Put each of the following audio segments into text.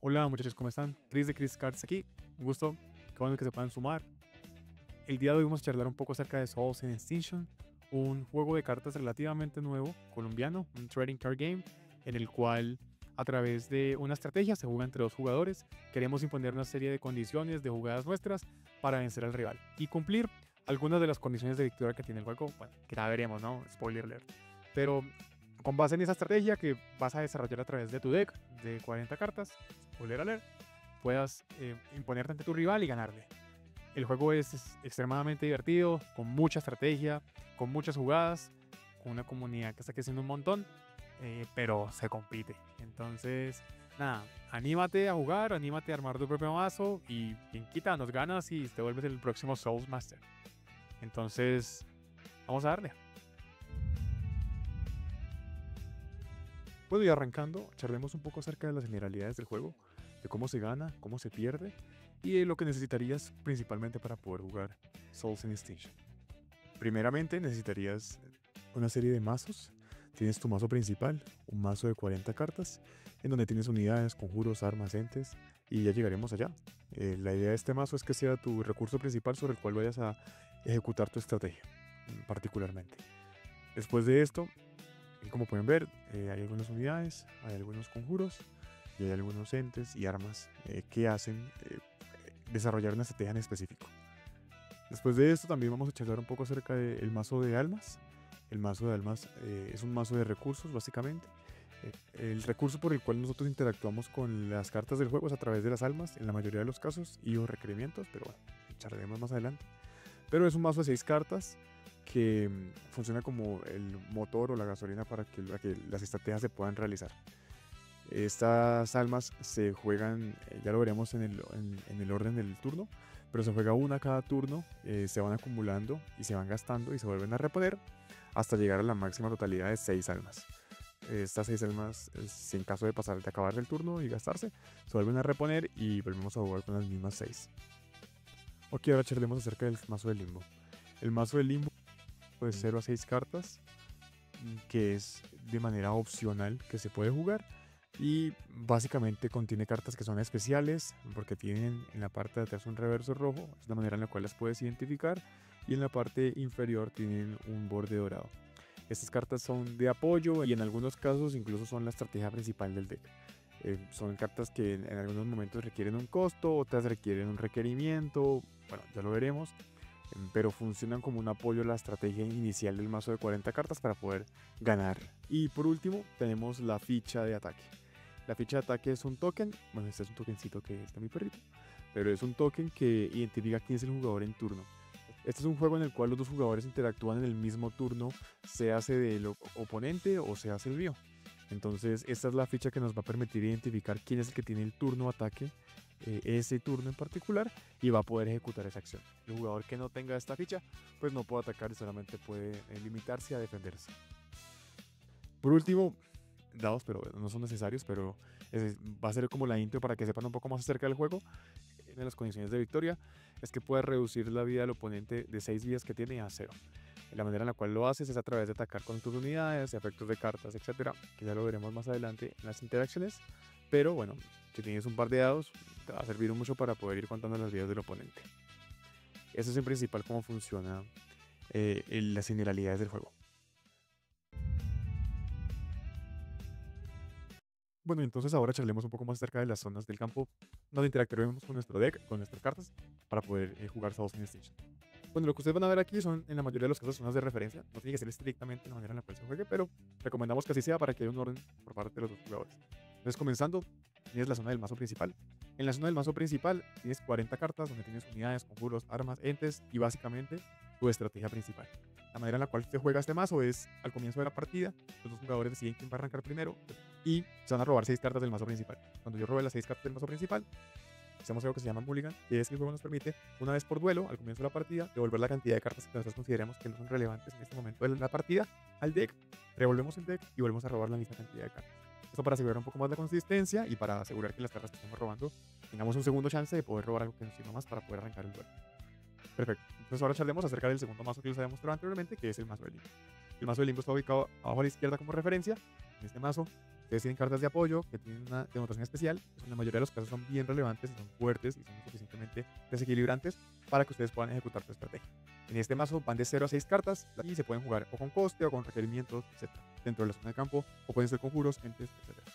Hola muchachos, ¿cómo están? Chris de Chris Cards aquí. Un gusto, qué bueno que se puedan sumar. El día de hoy vamos a charlar un poco acerca de Souls and Extinction, un juego de cartas relativamente nuevo, colombiano, un trading card game, en el cual a través de una estrategia se juega entre dos jugadores. Queremos imponer una serie de condiciones de jugadas nuestras para vencer al rival y cumplir algunas de las condiciones de victoria que tiene el juego. Bueno, que ya veremos, ¿no? Spoiler alert. Pero con base en esa estrategia que vas a desarrollar a través de tu deck de 40 cartas, spoiler alert, puedas imponerte ante tu rival y ganarle. El juego es extremadamente divertido, con mucha estrategia, con muchas jugadas, con una comunidad que está creciendo un montón, pero se compite. Entonces, nada, anímate a jugar, anímate a armar tu propio mazo y quien quita, nos ganas y te vuelves el próximo Souls Master. Entonces, vamos a darle. Bueno, y arrancando, charlemos un poco acerca de las generalidades del juego, de cómo se gana, cómo se pierde y de lo que necesitarías principalmente para poder jugar Souls and Extinction. Primeramente necesitarías una serie de mazos. Tienes tu mazo principal, un mazo de 40 cartas, en donde tienes unidades, conjuros, armas, entes, y ya llegaremos allá. La idea de este mazo es que sea tu recurso principal sobre el cual vayas a ejecutar tu estrategia, particularmente. Después de esto, como pueden ver, hay algunas unidades, hay algunos conjuros y hay algunos entes y armas que hacen desarrollar una estrategia en específico. Después de esto también vamos a charlar un poco acerca del mazo de almas. El mazo de almas es un mazo de recursos básicamente. El recurso por el cual nosotros interactuamos con las cartas del juego es a través de las almas en la mayoría de los casos y o requerimientos, pero bueno, charlaremos más adelante. Pero es un mazo de 6 cartas que funciona como el motor o la gasolina para que las estrategias se puedan realizar. Estas almas se juegan, ya lo veremos en el orden del turno, pero se juega una cada turno, se van acumulando y se van gastando y se vuelven a reponer hasta llegar a la máxima totalidad de 6 almas. Estas 6 almas, si en caso de pasar de acabar el turno y gastarse, se vuelven a reponer y volvemos a jugar con las mismas 6. Ok, ahora charlemos acerca del mazo del limbo. El mazo del limbo de 0 a 6 cartas, que es de manera opcional que se puede jugar. Y básicamente contiene cartas que son especiales porque tienen en la parte de atrás un reverso rojo, es la manera en la cual las puedes identificar, y en la parte inferior tienen un borde dorado. Estas cartas son de apoyo y en algunos casos incluso son la estrategia principal del deck. Son cartas que en algunos momentos requieren un costo, otras requieren un requerimiento, bueno, ya lo veremos, pero funcionan como un apoyo a la estrategia inicial del mazo de 40 cartas para poder ganar. Y por último tenemos la ficha de ataque. La ficha de ataque es un token, bueno, este es un tokencito que está mi perrito, pero es un token que identifica quién es el jugador en turno. Este es un juego en el cual los dos jugadores interactúan en el mismo turno, se hace del oponente o se hace el mío. Entonces esta es la ficha que nos va a permitir identificar quién es el que tiene el turno ataque, ese turno en particular, y va a poder ejecutar esa acción. El jugador que no tenga esta ficha pues no puede atacar y solamente puede limitarse a defenderse. Por último, dados, pero no son necesarios, pero va a ser como la intro para que sepan un poco más acerca del juego. De las condiciones de victoria es que puedes reducir la vida del oponente de 6 vidas que tiene a 0. La manera en la cual lo haces es a través de atacar con tus unidades, efectos de cartas, etcétera, que ya lo veremos más adelante en las interacciones. Pero bueno, si tienes un par de dados, te va a servir mucho para poder ir contando las vidas del oponente. Eso es en principal cómo funciona las generalidades del juego. Bueno, entonces ahora charlemos un poco más acerca de las zonas del campo donde interactuaremos con nuestro deck, con nuestras cartas, para poder jugar Souls and Extinction. Bueno, lo que ustedes van a ver aquí son en la mayoría de los casos zonas de referencia. No tiene que ser estrictamente la manera en la cual se juegue, pero recomendamos que así sea para que haya un orden por parte de los dos jugadores. Entonces, comenzando, tienes la zona del mazo principal. En la zona del mazo principal tienes 40 cartas donde tienes unidades, conjuros, armas, entes y básicamente tu estrategia principal. La manera en la cual se juega este mazo es al comienzo de la partida, los dos jugadores deciden quién va a arrancar primero y se van a robar 6 cartas del mazo principal. Cuando yo robe las 6 cartas del mazo principal, hacemos algo que se llama mulligan, que es que el juego nos permite, una vez por duelo, al comienzo de la partida, devolver la cantidad de cartas que nosotros consideremos que no son relevantes en este momento de la partida al deck, revolvemos el deck y volvemos a robar la misma cantidad de cartas. Esto para asegurar un poco más la consistencia y para asegurar que las cartas que estamos robando tengamos un segundo chance de poder robar algo que nos sirva más para poder arrancar el duelo. Perfecto. Entonces ahora charlemos acerca del segundo mazo que les había mostrado anteriormente, que es el mazo de limbo. El mazo de limbo está ubicado abajo a la izquierda como referencia. En este mazo ustedes tienen cartas de apoyo que tienen una denotación especial, pues en la mayoría de los casos son bien relevantes y son fuertes y son lo suficientemente desequilibrantes para que ustedes puedan ejecutar su estrategia. En este mazo van de 0 a 6 cartas y se pueden jugar o con coste o con requerimientos, etcétera, dentro de la zona de campo, o pueden ser conjuros, entes, etcétera.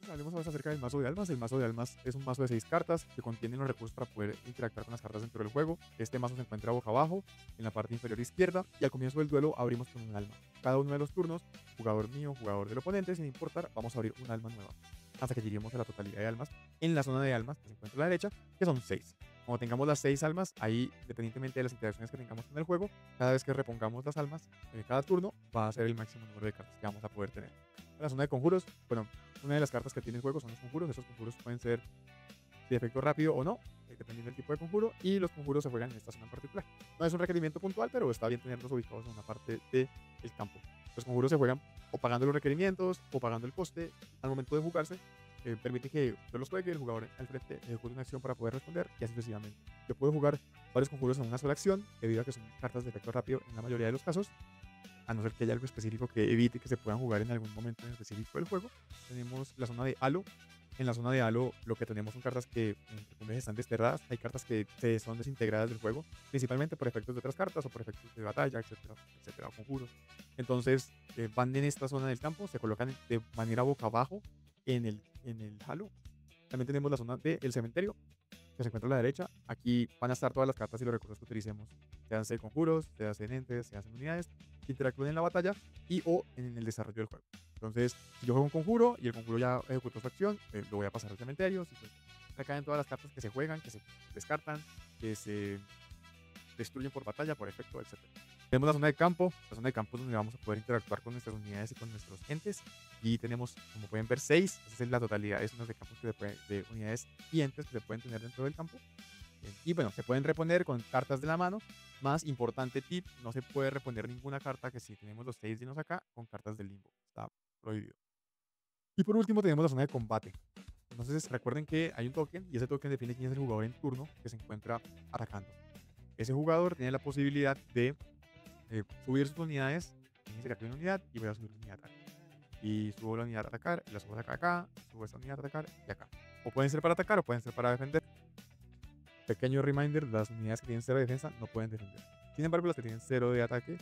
Hablemos ahora acerca del mazo de almas. El mazo de almas es un mazo de 6 cartas que contienen los recursos para poder interactuar con las cartas dentro del juego. Este mazo se encuentra boca abajo, en la parte inferior izquierda, y al comienzo del duelo abrimos con un alma. Cada uno de los turnos, jugador mío, jugador del oponente, sin importar, vamos a abrir un alma nueva, hasta que lleguemos a la totalidad de almas en la zona de almas que se encuentra a la derecha, que son 6. Cuando tengamos las 6 almas, ahí, independientemente de las interacciones que tengamos con el juego, cada vez que repongamos las almas, cada turno va a ser el máximo número de cartas que vamos a poder tener. En la zona de conjuros, bueno, una de las cartas que tiene el juego son los conjuros. Esos conjuros pueden ser de efecto rápido o no, dependiendo del tipo de conjuro, y los conjuros se juegan en esta zona en particular. No es un requerimiento puntual, pero está bien tenerlos ubicados en una parte del campo. Los conjuros se juegan o pagando los requerimientos o pagando el coste al momento de jugarse. Permite que yo los juegue, el jugador al frente ejecute una acción para poder responder y así sucesivamente. Yo puedo jugar varios conjuros en una sola acción, debido a que son cartas de efecto rápido en la mayoría de los casos, a no ser que haya algo específico que evite que se puedan jugar en algún momento en específico del juego. Tenemos la zona de Halo. En la zona de Halo lo que tenemos son cartas que entre comillas están desterradas. Hay cartas que son desintegradas del juego, principalmente por efectos de otras cartas o por efectos de batalla, etcétera, etcétera, o conjuros. Entonces van en esta zona del campo, se colocan de manera boca abajo en el Halo. También tenemos la zona del cementerio, que se encuentra a la derecha. Aquí van a estar todas las cartas y los recursos que utilicemos, se hacen conjuros, se hacen entes, se hacen unidades que interactúen en la batalla y o en el desarrollo del juego. Entonces, si yo juego un conjuro y el conjuro ya ejecutó su acción, lo voy a pasar al cementerio. Si pues, acá en todas las cartas que se juegan, que se descartan, que se destruyen por batalla, por efecto, etcétera. Tenemos la zona de campo. La zona de campo es donde vamos a poder interactuar con nuestras unidades y con nuestros entes. Y tenemos, como pueden ver, 6. Esa es la totalidad de zonas de campos de unidades y entes que se pueden tener dentro del campo. Y bueno, se pueden reponer con cartas de la mano. Más importante tip, no se puede reponer ninguna carta que si tenemos los 6 llenos acá con cartas del limbo. Está prohibido. Y por último tenemos la zona de combate. Entonces recuerden que hay un token y ese token define quién es el jugador en turno que se encuentra atacando. Ese jugador tiene la posibilidad de subir sus unidades. Fíjense que aquí hay una unidad y voy a subir la unidad acá. Y subo la unidad a atacar, y la subo acá, subo esta unidad a atacar y acá. O pueden ser para atacar o pueden ser para defender. Pequeño reminder, las unidades que tienen 0 de defensa no pueden defender. Sin embargo, las que tienen 0 de ataque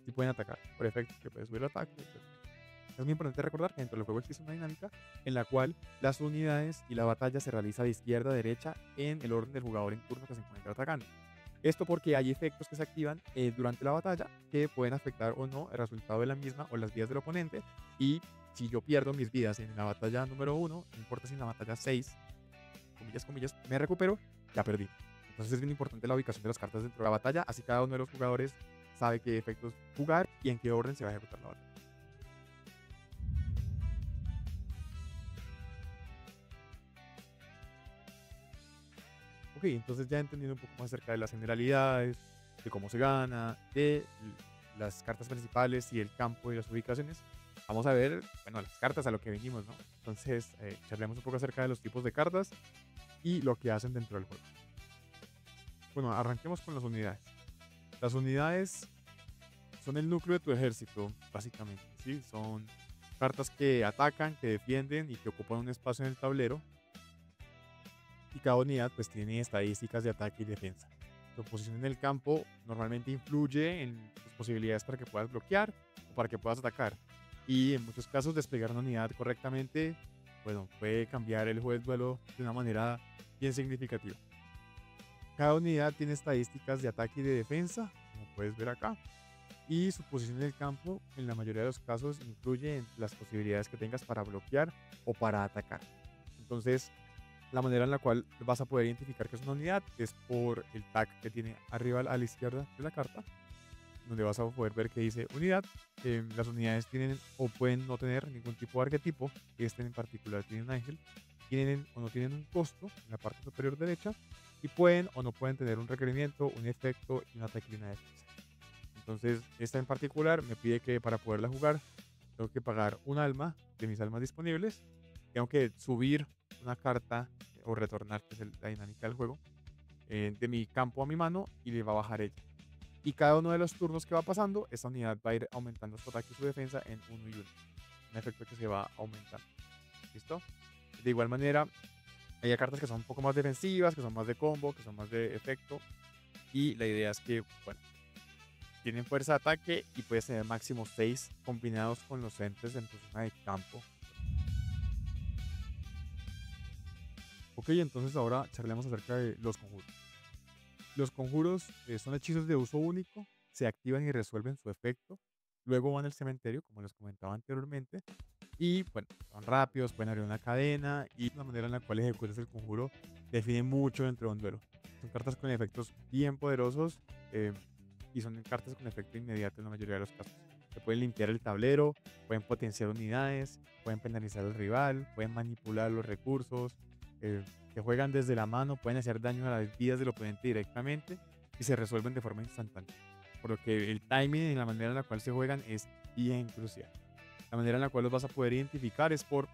sí pueden atacar. Por efecto, que puede subir el ataque, etc. Es muy importante recordar que dentro del juego existe una dinámica en la cual las unidades y la batalla se realiza de izquierda a derecha en el orden del jugador en turno que se encuentra atacando. Esto porque hay efectos que se activan durante la batalla que pueden afectar o no el resultado de la misma o las vidas del oponente. Y si yo pierdo mis vidas en la batalla número 1, no importa si en la batalla 6, comillas, me recupero, ya perdí. Entonces es bien importante la ubicación de las cartas dentro de la batalla, así cada uno de los jugadores sabe qué efectos jugar y en qué orden se va a ejecutar la batalla. Ok, entonces ya entendiendo un poco más acerca de las generalidades, de cómo se gana, de las cartas principales y el campo y las ubicaciones, vamos a ver, bueno, las cartas a lo que venimos, ¿no? Entonces, charlemos un poco acerca de los tipos de cartas y lo que hacen dentro del juego. Bueno, arranquemos con las unidades. Las unidades son el núcleo de tu ejército, básicamente, ¿sí? Son cartas que atacan, que defienden y que ocupan un espacio en el tablero. Y cada unidad pues tiene estadísticas de ataque y defensa. Tu posición en el campo normalmente influye en tus posibilidades para que puedas bloquear o para que puedas atacar. Y en muchos casos desplegar una unidad correctamente, bueno, puede cambiar el juego del duelo de una manera bien significativa. Cada unidad tiene estadísticas de ataque y de defensa, como puedes ver acá. Y su posición en el campo, en la mayoría de los casos, influye en las posibilidades que tengas para bloquear o para atacar. Entonces, la manera en la cual vas a poder identificar que es una unidad es por el tag que tiene arriba a la izquierda de la carta, donde vas a poder ver que dice unidad. Las unidades tienen o pueden no tener ningún tipo de arquetipo. Este en particular tiene un ángel. Tienen o no tienen un costo en la parte superior derecha. Y pueden o no pueden tener un requerimiento, un efecto, y un ataque y una defensa. Entonces, esta en particular me pide que para poderla jugar tengo que pagar un alma de mis almas disponibles. Tengo que subir una carta o retornar, que es la dinámica del juego, de mi campo a mi mano y le va a bajar ella. Y cada uno de los turnos que va pasando, esta unidad va a ir aumentando su ataque y su defensa en 1 y 1. un efecto que se va aumentando. ¿Listo? De igual manera, hay cartas que son un poco más defensivas, que son más de combo, que son más de efecto. Y la idea es que, bueno, tienen fuerza de ataque y puedes tener máximo 6 combinados con los entes en tu zona de campo. Ok, entonces ahora charlemos acerca de los conjuros. Los conjuros son hechizos de uso único, se activan y resuelven su efecto. Luego van al cementerio, como les comentaba anteriormente. Y bueno, son rápidos, pueden abrir una cadena y la manera en la cual ejecutas el conjuro define mucho dentro de un duelo. Son cartas con efectos bien poderosos eh, y son cartas con efecto inmediato en la mayoría de los casos. Se pueden limpiar el tablero, pueden potenciar unidades, pueden penalizar al rival, pueden manipular los recursos, se juegan desde la mano, pueden hacer daño a las vidas del oponente directamente y se resuelven de forma instantánea. Por lo que el timing y la manera en la cual se juegan es bien crucial. La manera en la cual los vas a poder identificar es por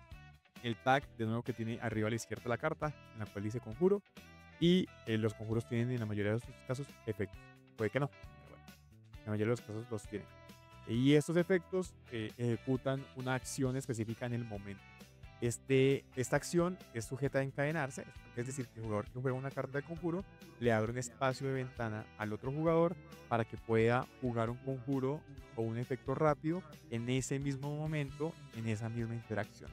el tag de nuevo que tiene arriba a la izquierda la carta, en la cual dice conjuro. Y los conjuros tienen en la mayoría de los casos efectos. Puede que no, pero bueno, en la mayoría de los casos los tienen. Y estos efectos ejecutan una acción específica en el momento. Esta acción es sujeta a encadenarse, es decir, que el jugador que juega una carta de conjuro le abre un espacio de ventana al otro jugador para que pueda jugar un conjuro o un efecto rápido en ese mismo momento, en esa misma interacción.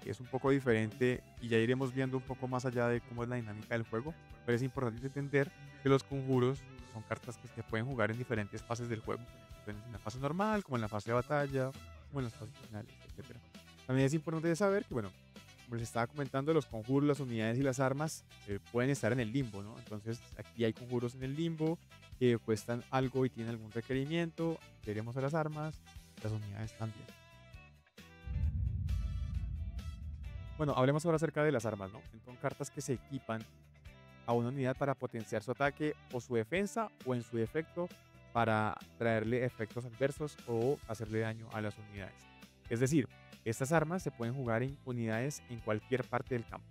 Es un poco diferente y ya iremos viendo un poco más allá de cómo es la dinámica del juego, pero es importante entender que los conjuros son cartas que se pueden jugar en diferentes fases del juego, en la fase normal, como en la fase de batalla, como en las fases finales, etc. También es importante saber que, bueno, como les estaba comentando, los conjuros, las unidades y las armas pueden estar en el limbo, ¿no? Entonces aquí hay conjuros en el limbo que cuestan algo y tienen algún requerimiento. Veremos a las armas, las unidades también. Bueno, hablemos ahora acerca de las armas, ¿no? Son cartas que se equipan a una unidad para potenciar su ataque o su defensa o en su defecto para traerle efectos adversos o hacerle daño a las unidades. Es decir, estas armas se pueden jugar en unidades en cualquier parte del campo,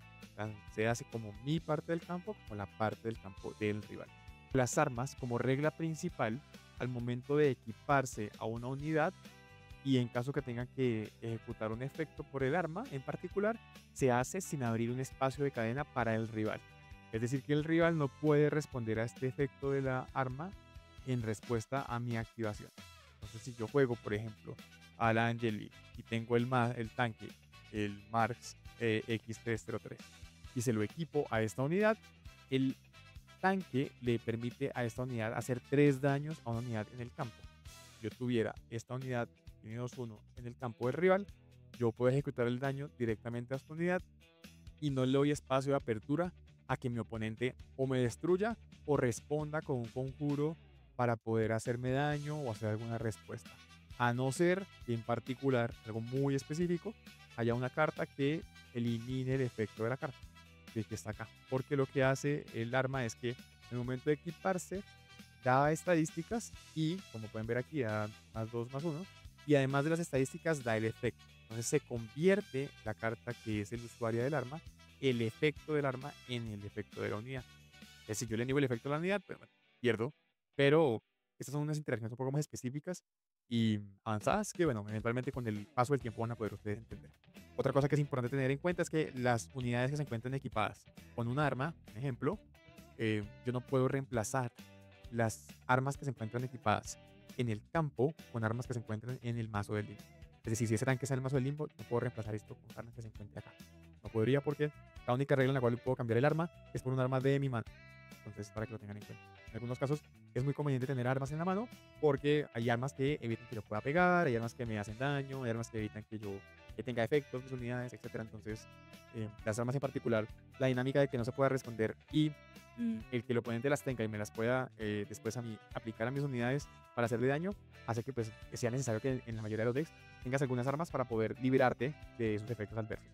se hace como mi parte del campo como la parte del campo del rival. Las armas, como regla principal, al momento de equiparse a una unidad y en caso que tengan que ejecutar un efecto por el arma en particular, se hace sin abrir un espacio de cadena para el rival. Es decir, que el rival no puede responder a este efecto de la arma en respuesta a mi activación. Entonces, si yo juego, por ejemplo, al Angeli y tengo el tanque, el Marx X303, y se lo equipo a esta unidad, el tanque le permite a esta unidad hacer 3 daños a una unidad en el campo. Si yo tuviera esta unidad tiene 2-1 en el campo del rival, yo puedo ejecutar el daño directamente a esta unidad y no le doy espacio de apertura a que mi oponente o me destruya o responda con un conjuro para poder hacerme daño o hacer alguna respuesta. A no ser que en particular, algo muy específico, haya una carta que elimine el efecto de la carta, que está acá. Porque lo que hace el arma es que en el momento de equiparse, da estadísticas y, como pueden ver aquí, da +2/+1. Y además de las estadísticas, da el efecto. Entonces se convierte la carta que es el usuario del arma, el efecto del arma en el efecto de la unidad. Es decir, yo le niego el efecto a la unidad, pues bueno, pierdo. Pero estas son unas interacciones un poco más específicas y avanzadas que, bueno, eventualmente con el paso del tiempo van a poder ustedes entender. Otra cosa que es importante tener en cuenta es que las unidades que se encuentran equipadas con un arma, por ejemplo, yo no puedo reemplazar las armas que se encuentran equipadas en el campo con armas que se encuentran en el mazo del limbo. Es decir, si ese tanque está en el mazo del limbo, no puedo reemplazar esto con armas que se encuentre acá. No podría porque la única regla en la cual puedo cambiar el arma es por un arma de mi mano. Entonces, para que lo tengan en cuenta. En algunos casos es muy conveniente tener armas en la mano porque hay armas que evitan que yo pueda pegar, hay armas que me hacen daño, hay armas que evitan que tenga efectos, mis unidades, etcétera. Entonces, las armas en particular, la dinámica de que no se pueda responder y el que el oponente las tenga y me las pueda después a mí aplicar a mis unidades para hacerle daño, hace que pues sea necesario que en la mayoría de los decks tengas algunas armas para poder liberarte de esos efectos adversos.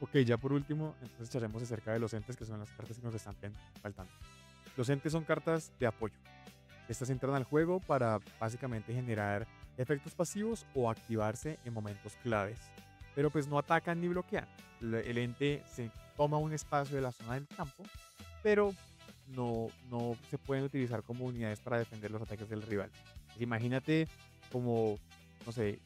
Ok, ya por último, entonces charlemos acerca de los entes, que son las cartas que nos están faltando. Los entes son cartas de apoyo. Estas entran al juego para básicamente generar efectos pasivos o activarse en momentos claves. Pero pues no atacan ni bloquean. El ente se toma un espacio de la zona del campo, pero no se pueden utilizar como unidades para defender los ataques del rival. Imagínate como, no sé,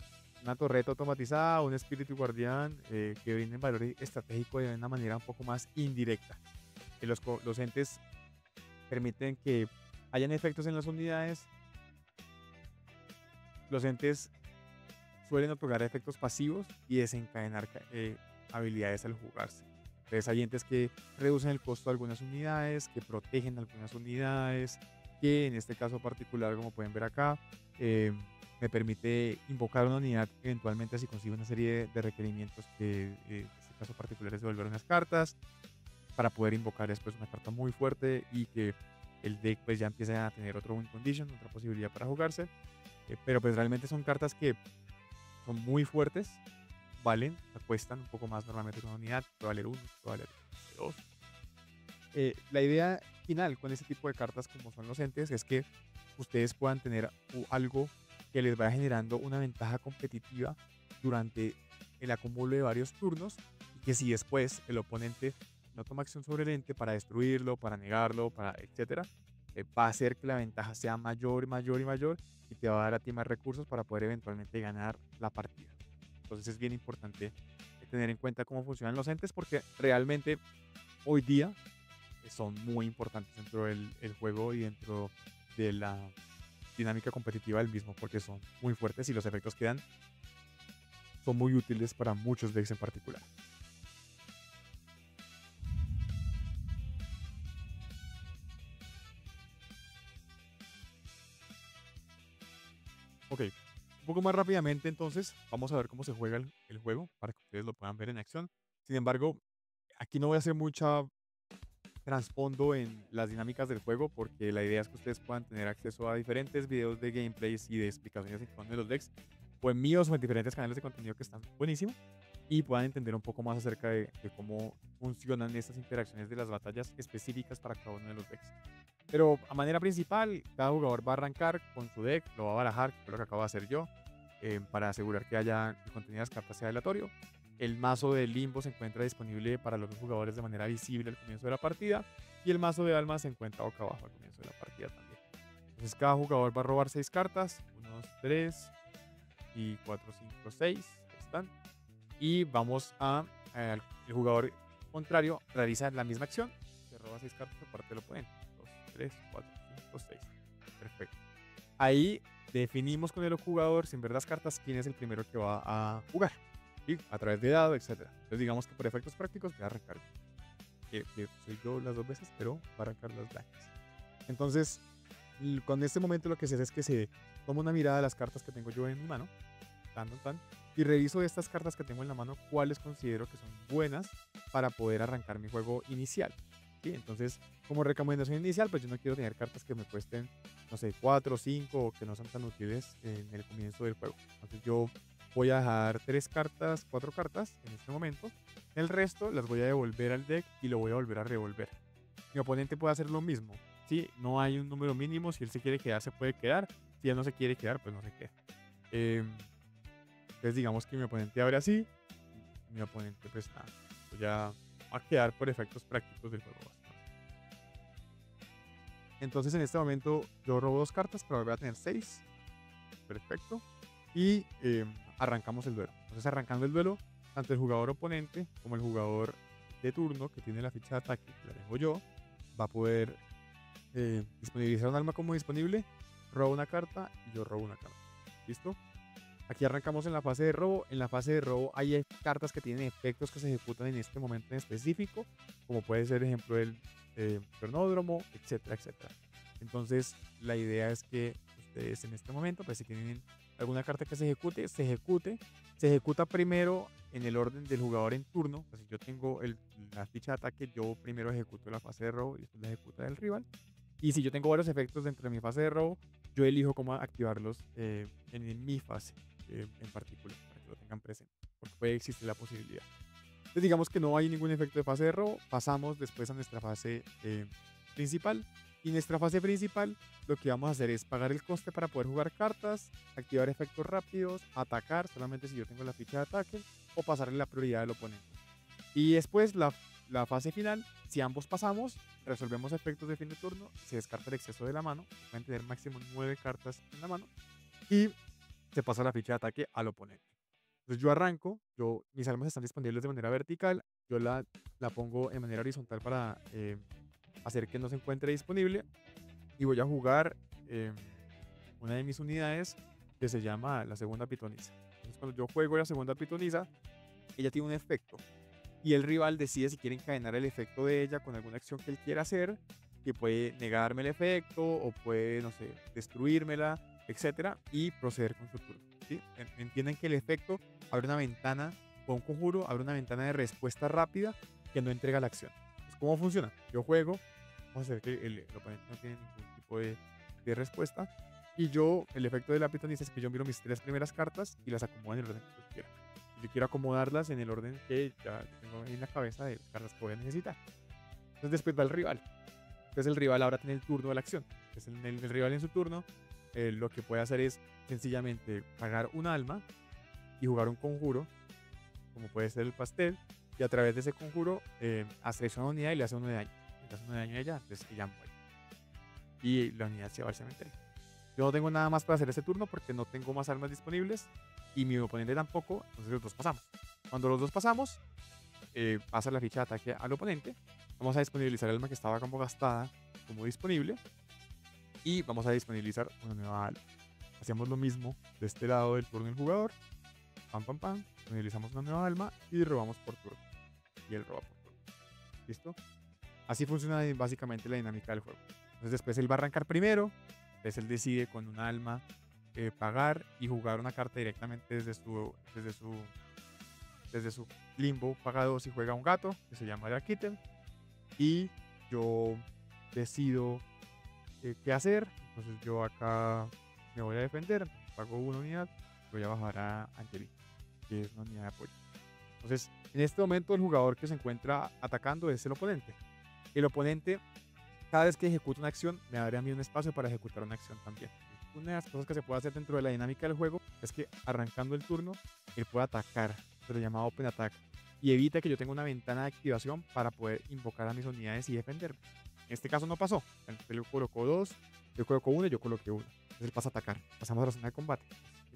una torreta automatizada, un espíritu guardián que brinden valor estratégico de una manera un poco más indirecta. Que los entes permiten que hayan efectos en las unidades. Los entes suelen otorgar efectos pasivos y desencadenar habilidades al jugarse. Entonces hay entes que reducen el costo de algunas unidades, que protegen algunas unidades, que en este caso particular, como pueden ver acá, me permite invocar una unidad eventualmente si consigo una serie de requerimientos que en este caso particular es devolver unas cartas para poder invocar después una carta muy fuerte y que el deck pues ya empiece a tener otro win condition, otra posibilidad para jugarse. Pero pues realmente son cartas que son muy fuertes, valen, cuestan un poco más normalmente que una unidad, puede valer uno, puede valer dos. La idea final con este tipo de cartas como son los entes es que ustedes puedan tener algo que les vaya generando una ventaja competitiva durante el acúmulo de varios turnos y que si después el oponente no toma acción sobre el ente para destruirlo, para negarlo, para etcétera, va a hacer que la ventaja sea mayor, mayor y mayor y te va a dar a ti más recursos para poder eventualmente ganar la partida. Entonces es bien importante tener en cuenta cómo funcionan los entes porque realmente hoy día son muy importantes dentro del juego y dentro de la dinámica competitiva del mismo porque son muy fuertes y los efectos que dan son muy útiles para muchos decks en particular. Ok, un poco más rápidamente entonces vamos a ver cómo se juega el juego para que ustedes lo puedan ver en acción. Sin embargo, aquí no voy a hacer mucha trasfondo en las dinámicas del juego porque la idea es que ustedes puedan tener acceso a diferentes videos de gameplays y de explicaciones en cada uno de los decks o en míos o en diferentes canales de contenido que están buenísimos y puedan entender un poco más acerca de cómo funcionan estas interacciones de las batallas específicas para cada uno de los decks. Pero a manera principal, cada jugador va a arrancar con su deck, lo va a barajar, que es lo que acabo de hacer yo, para asegurar que haya el contenido de las cartas sea aleatorio. El mazo de Limbo se encuentra disponible para los jugadores de manera visible al comienzo de la partida y el mazo de Alma se encuentra boca abajo al comienzo de la partida también. Entonces cada jugador va a robar 6 cartas, 1, 3 y 4, 5, 6, ahí están. Y vamos el jugador contrario realiza la misma acción, se roba 6 cartas aparte del oponente. 2, 3, 4, 5, 6. Perfecto. Ahí definimos con el jugador sin ver las cartas quién es el primero que va a jugar. ¿Sí? A través de dado, etc. Entonces digamos que por efectos prácticos voy a arrancar. Que soy yo las dos veces, pero va a arrancar las blancas. Entonces, con este momento lo que se hace es que se toma una mirada de las cartas que tengo yo en mi mano. Y reviso de estas cartas que tengo en la mano cuáles considero que son buenas para poder arrancar mi juego inicial. ¿Sí? Entonces, como recomendación inicial, pues yo no quiero tener cartas que me cuesten, no sé, 4 o 5 o que no son tan útiles en el comienzo del juego. Entonces yo voy a dejar 3 cartas, 4 cartas en este momento. El resto las voy a devolver al deck y lo voy a volver a revolver. Mi oponente puede hacer lo mismo. ¿Sí? No hay un número mínimo. Si él se quiere quedar, se puede quedar. Si él no se quiere quedar, pues no se queda. Entonces digamos que mi oponente abre así. Mi oponente pues nada. Pues ya va a quedar por efectos prácticos del juego. Entonces en este momento yo robo 2 cartas para volver a tener 6. Perfecto. Y arrancamos el duelo. Entonces arrancando el duelo, tanto el jugador oponente como el jugador de turno que tiene la ficha de ataque, que la dejo yo, va a poder disponibilizar un arma como disponible, robo una carta y yo robo una carta. ¿Listo? Aquí arrancamos en la fase de robo. En la fase de robo hay cartas que tienen efectos que se ejecutan en este momento en específico, como puede ser, ejemplo, el cronódromo, etcétera, etcétera. Entonces, la idea es que ustedes en este momento, pues si tienen alguna carta que se ejecute, se ejecuta primero en el orden del jugador en turno. Pues si yo tengo la ficha de ataque, yo primero ejecuto la fase de robo y después la ejecuta el rival. Y si yo tengo varios efectos dentro de mi fase de robo, yo elijo cómo activarlos en mi fase en particular, para que lo tengan presente, porque puede existir la posibilidad. Entonces digamos que no hay ningún efecto de fase de robo, pasamos después a nuestra fase principal. Y en nuestra fase principal lo que vamos a hacer es pagar el coste para poder jugar cartas, activar efectos rápidos, atacar solamente si yo tengo la ficha de ataque o pasarle la prioridad al oponente. Y después la fase final si ambos pasamos, resolvemos efectos de fin de turno, se descarta el exceso de la mano, pueden tener máximo 9 cartas en la mano, y se pasa la ficha de ataque al oponente. Entonces yo arranco, mis armas están disponibles de manera vertical, yo la pongo en manera horizontal para hacer que no se encuentre disponible, y voy a jugar una de mis unidades que se llama la segunda pitonisa. Entonces cuando yo juego la segunda pitonisa, ella tiene un efecto y el rival decide si quiere encadenar el efecto de ella con alguna acción que él quiera hacer, que puede negarme el efecto o puede, no sé, destruírmela, etcétera, y proceder con su turno. ¿Sí? Entienden que el efecto abre una ventana, con un conjuro, abre una ventana de respuesta rápida que no entrega la acción. Entonces, ¿cómo funciona? Yo juego, vamos a hacer que el oponente no tiene ningún tipo de respuesta, y el efecto de la pitonisa es que yo miro mis 3 primeras cartas y las acomodo en el orden que yo quiera. Yo quiero acomodarlas en el orden que ya tengo en la cabeza de las cartas que voy a necesitar. Entonces después va el rival. Entonces el rival ahora tiene el turno de la acción. Entonces el rival en su turno lo que puede hacer es sencillamente pagar un alma y jugar un conjuro, como puede ser el pastel, y a través de ese conjuro hace una unidad y le hace uno de daño. Le hace uno de daño a ella, entonces ella muere. Y la unidad se va al cementerio. Yo no tengo nada más para hacer ese turno porque no tengo más armas disponibles y mi oponente tampoco, entonces los dos pasamos. Cuando los dos pasamos, pasa la ficha de ataque al oponente. Vamos a disponibilizar el alma que estaba como gastada como disponible y vamos a disponibilizar una nueva alma. Hacemos lo mismo de este lado del turno del jugador. Pam, pam, pam. Disponibilizamos una nueva alma y robamos por turno. Y él roba por turno. ¿Listo? Así funciona básicamente la dinámica del juego. Entonces después él va a arrancar primero. Entonces él decide con un alma pagar y jugar una carta directamente desde su limbo. Paga 2 y juega un gato que se llama Dark Kitten. Y yo decido qué hacer. Entonces yo acá me voy a defender. Pago una unidad. Voy a bajar a Angelique, que es una unidad de apoyo. Entonces en este momento el jugador que se encuentra atacando es el oponente. El oponente, cada vez que ejecuta una acción, me abre a mí un espacio para ejecutar una acción también. Una de las cosas que se puede hacer dentro de la dinámica del juego es que arrancando el turno, él puede atacar, se lo llama Open Attack, y evita que yo tenga una ventana de activación para poder invocar a mis unidades y defenderme. En este caso no pasó. Él colocó 2, yo coloco 1 y yo coloqué 1. Entonces él pasa a atacar. Pasamos a la zona de combate.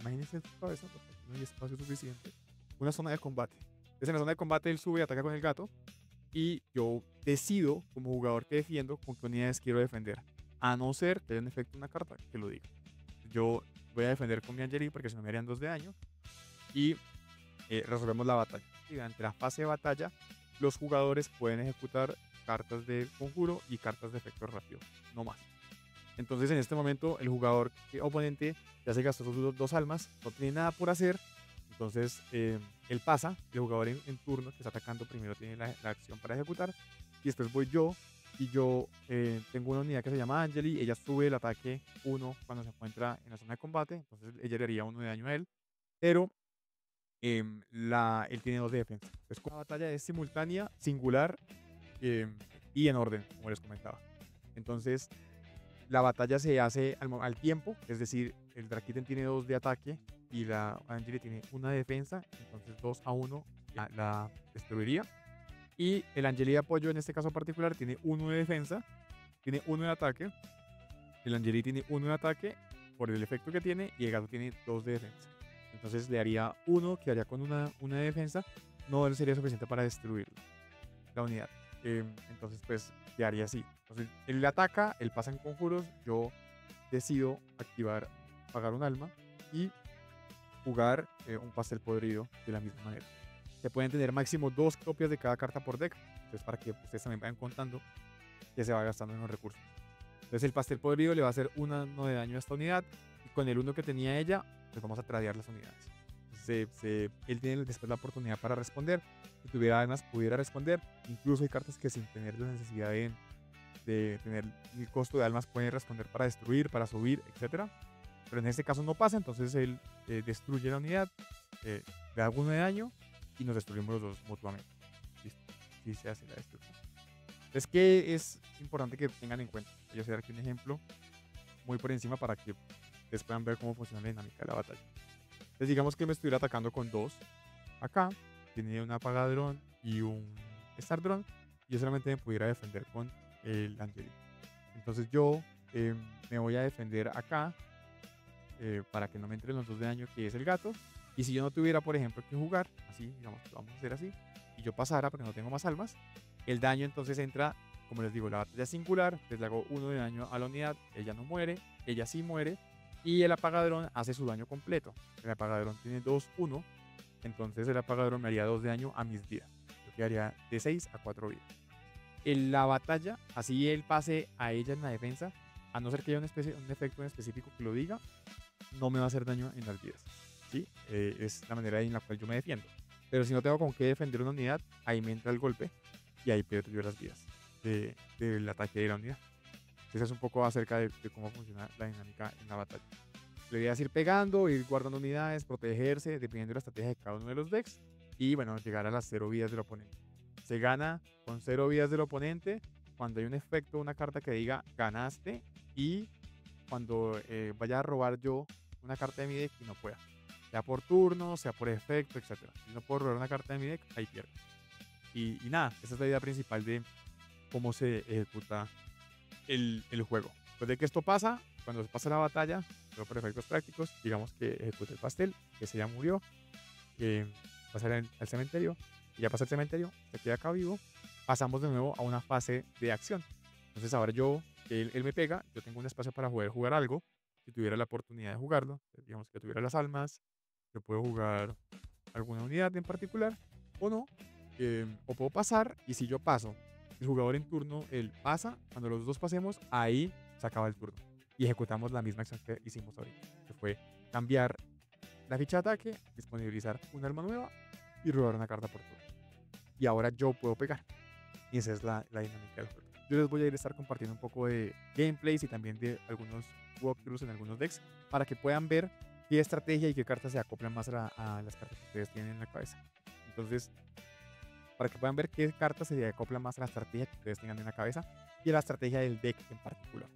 Imagínense en su cabeza, porque no hay espacio suficiente. Una zona de combate. Entonces en la zona de combate él sube y ataca con el gato. Y yo decido, como jugador que defiendo, con qué unidades quiero defender. A no ser que haya en efecto una carta que lo diga. Yo voy a defender con mi Angelique porque si no me harían 2 de daño. Y resolvemos la batalla. Y durante la fase de batalla, los jugadores pueden ejecutar cartas de conjuro y cartas de efecto rápido. No más. Entonces en este momento el jugador oponente ya se gastó sus 2 almas. No tiene nada por hacer. Entonces él pasa, el jugador en turno que está atacando primero tiene la acción para ejecutar y después voy yo y yo tengo una unidad que se llama Angeli, ella sube el ataque 1 cuando se encuentra en la zona de combate, entonces ella le haría 1 de daño a él, pero él tiene 2 de defensa. Entonces la batalla es simultánea, singular y en orden, como les comentaba. Entonces la batalla se hace al tiempo, es decir, el Drakitten tiene 2 de ataque y la Angeli tiene 1 de defensa, entonces 2-1 la destruiría. Y el Angeli de apoyo en este caso particular tiene 1 de defensa, tiene 1 de ataque, el Angeli tiene 1 de ataque por el efecto que tiene y el gato tiene 2 de defensa. Entonces le haría 1, quedaría con una de defensa, no sería suficiente para destruir la unidad. Entonces pues quedaría así. Entonces él le ataca, él pasa en conjuros, yo decido activar, pagar un alma y jugar un pastel podrido de la misma manera. Se pueden tener máximo 2 copias de cada carta por deck, entonces para que ustedes también vayan contando que se va gastando en los recursos. Entonces el pastel podrido le va a hacer 1 de daño a esta unidad y con el 1 que tenía ella, pues vamos a tradear las unidades. Él tiene después la oportunidad para responder. Si tuviera además pudiera responder. Incluso hay cartas que sin tener la necesidad de tener el costo de almas pueden responder para destruir, para subir, etc. Pero en este caso no pasa, entonces él destruye la unidad, le da 1 de daño y nos destruimos los dos mutuamente. Listo. Así se hace la destrucción. Es que es importante que tengan en cuenta. Voy a hacer aquí un ejemplo muy por encima para que ustedes puedan ver cómo funciona la dinámica de la batalla. Entonces digamos que me estuviera atacando con 2. Acá tiene un apagadrón y un Star Drone. yo solamente me pudiera defender con el Angelic. Entonces yo me voy a defender acá para que no me entren los 2 de daño, que es el gato. Y si yo no tuviera, por ejemplo, que jugar, así, digamos, vamos a hacer así, y yo pasara porque no tengo más almas, el daño entonces entra, como les digo, la batalla es singular, entonces le hago 1 de daño a la unidad, ella no muere, ella sí muere, y el apagadrón hace su daño completo. El apagadrón tiene 2-1, entonces el apagadrón me haría 2 de daño a mis vidas. Yo quedaría de 6 a 4 vidas. En la batalla, así él pase a ella en la defensa, a no ser que haya un efecto en específico que lo diga, no me va a hacer daño en las vidas. ¿Sí? Es la manera en la cual yo me defiendo. Pero si no tengo con qué defender una unidad, ahí me entra el golpe y ahí pierdo yo las vidas del ataque de la unidad. Entonces es un poco acerca de cómo funciona la dinámica en la batalla. Le voy a ir pegando, ir guardando unidades, protegerse, dependiendo de la estrategia de cada uno de los decks. Y bueno, llegar a las 0 vidas del oponente. Se gana con 0 vidas del oponente cuando hay un efecto, una carta que diga ganaste, y cuando vaya a robar yo una carta de mi deck y no pueda. Sea por turno, sea por efecto, etc. Si no puedo robar una carta de mi deck, ahí pierdo. Y nada, esa es la idea principal de cómo se ejecuta el juego. Después de que esto pasa, cuando se pasa la batalla, pero por efectos prácticos, digamos que ejecuta el pastel, que se ya murió, pasa al cementerio, y ya pasa el cementerio, se queda acá vivo, pasamos de nuevo a una fase de acción. Entonces ahora él me pega, yo tengo un espacio para poder jugar algo, si tuviera la oportunidad de jugarlo, digamos que tuviera las almas, yo puedo jugar alguna unidad en particular, o no, o puedo pasar, y si yo paso, el jugador en turno, él pasa, cuando los dos pasemos, ahí se acaba el turno, y ejecutamos la misma acción que hicimos ahorita, que fue cambiar la ficha de ataque, disponibilizar un arma nueva y robar una carta por turno. Y ahora yo puedo pegar. Y esa es la dinámica del juego. Yo les voy a estar compartiendo un poco de gameplays y también de algunos walkthroughs en algunos decks para que puedan ver qué estrategia y qué cartas se acoplan más a las cartas que ustedes tienen en la cabeza. Entonces, para que puedan ver qué cartas se acoplan más a la estrategia que ustedes tengan en la cabeza y a la estrategia del deck en particular.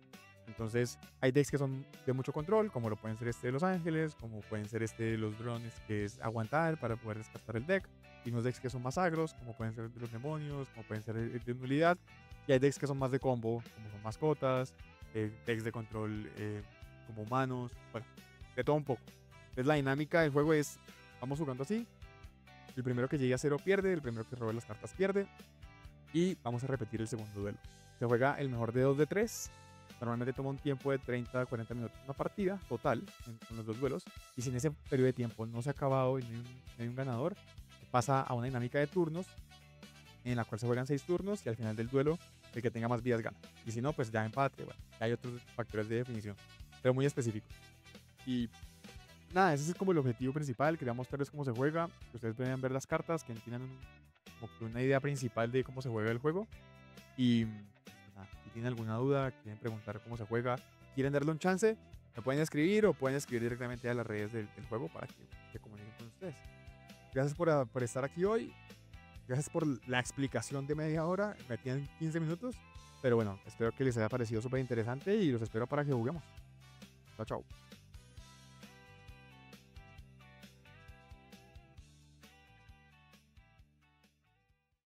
Entonces, hay decks que son de mucho control, como lo pueden ser este de Los Ángeles, como pueden ser este de los drones, que es aguantar para poder descartar el deck. Y unos decks que son más agros, como pueden ser el de los demonios, como pueden ser el de nulidad. Y hay decks que son más de combo, como son mascotas, decks de control como humanos, bueno, de todo un poco. Entonces, la dinámica del juego es, vamos jugando así. El primero que llegue a 0 pierde, el primero que robe las cartas pierde. Y vamos a repetir el segundo duelo. Se juega el mejor de 2 de 3. Normalmente toma un tiempo de 30 a 40 minutos una partida total con los dos duelos. Y si en ese periodo de tiempo no se ha acabado y no hay un ganador, pasa a una dinámica de turnos en la cual se juegan 6 turnos y al final del duelo el que tenga más vidas gana. Y si no, pues ya empate. Bueno, ya hay otros factores de definición, pero muy específicos. Y nada, ese es como el objetivo principal. Quería mostrarles cómo se juega, que ustedes puedan ver las cartas, que entiendan como una idea principal de cómo se juega el juego. Y si tienen alguna duda, quieren preguntar cómo se juega, quieren darle un chance, me pueden escribir o pueden escribir directamente a las redes del juego para que se comuniquen con ustedes. Gracias por estar aquí hoy. Gracias por la explicación de media hora. Me tienen 15 minutos. Pero bueno, espero que les haya parecido súper interesante y los espero para que juguemos. Chao, chao.